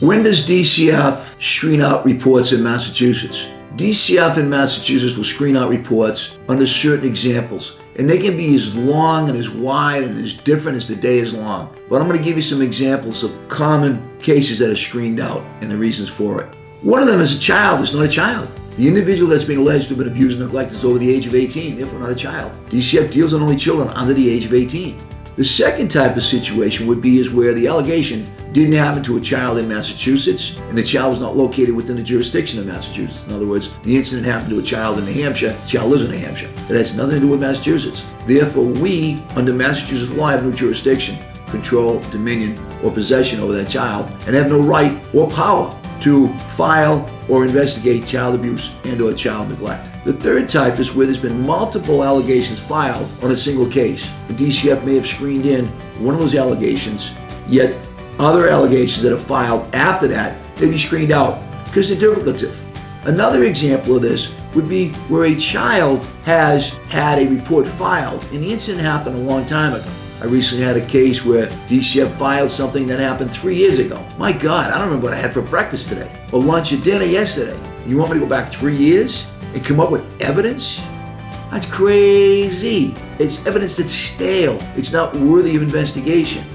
When does DCF screen out reports in Massachusetts? DCF in Massachusetts will screen out reports under certain examples, and they can be as long and as wide and as different as the day is long. But I'm going to give you some examples of common cases that are screened out and the reasons for it. One of them is a child is not a child. The individual that's being alleged to have been abused and neglected is over the age of 18, therefore not a child. DCF deals on only children under the age of 18. The second type of situation would be is where the allegation didn't happen to a child in Massachusetts and the child was not located within the jurisdiction of Massachusetts. In other words, the incident happened to a child in New Hampshire, the child lives in New Hampshire. That has nothing to do with Massachusetts. Therefore, we, under Massachusetts law, have no jurisdiction, control, dominion, or possession over that child and have no right or power to file or investigate child abuse and or child neglect. The third type is where there's been multiple allegations filed on a single case. The DCF may have screened in one of those allegations, yet other allegations that are filed after that may be screened out because they're duplicative. Another example of this would be where a child has had a report filed and the incident happened a long time ago. I recently had a case where DCF filed something that happened 3 years ago. My God, I don't remember what I had for breakfast today or lunch or dinner yesterday. You want me to go back 3 years and come up with evidence? That's crazy. It's evidence that's stale. It's not worthy of investigation.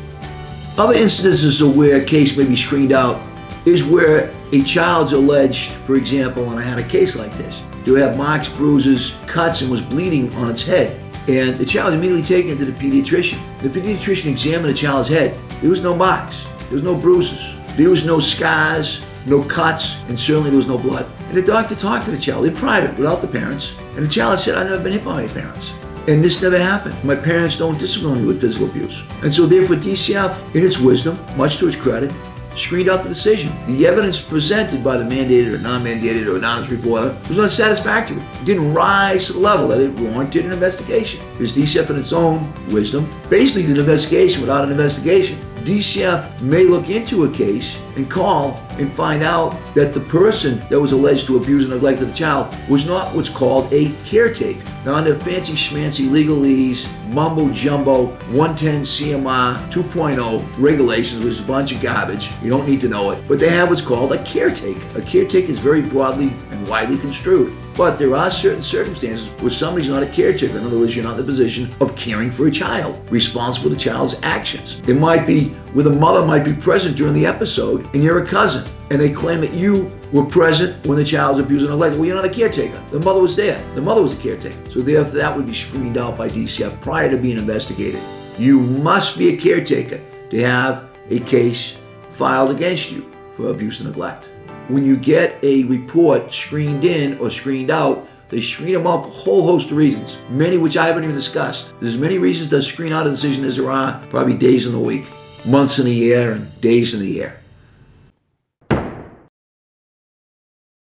Other instances of where a case may be screened out is where a child's alleged, for example, and I had a case like this, to have marks, bruises, cuts, and was bleeding on its head. And the child was immediately taken to the pediatrician. The pediatrician examined the child's head. There was no marks. There was no bruises. There was no scars, no cuts, and certainly there was no blood. And the doctor talked to the child in private without the parents. And the child said, I've never been hit by my parents. And this never happened. My parents don't discipline me with physical abuse. And so therefore DCF, in its wisdom, much to its credit, screened out the decision. The evidence presented by the mandated or non-mandated or anonymous reporter was not satisfactory. It didn't rise to the level that it warranted an investigation. Because DCF in its own wisdom basically did an investigation without an investigation. DCF may look into a case and call and find out that the person that was alleged to abuse and neglect the child was not what's called a caretaker. Now, under fancy schmancy legalese, mumbo jumbo, 110 CMR 2.0 regulations, which is a bunch of garbage, you don't need to know it, but they have what's called a caretaker. A caretaker is very broadly and widely construed. But there are certain circumstances where somebody's not a caretaker. In other words, you're not in the position of caring for a child, responsible for the child's actions. It might be where the mother might be present during the episode and you're a cousin, and they claim that you were present when the child was abused and neglected. Well, you're not a caretaker. The mother was there. The mother was a caretaker. So therefore, that would be screened out by DCF prior to being investigated. You must be a caretaker to have a case filed against you for abuse and neglect. When you get a report screened in or screened out, they screen them out for a whole host of reasons, many which I haven't even discussed. There's as many reasons to screen out a decision as there are probably days in the week, months in the year, and days in the year.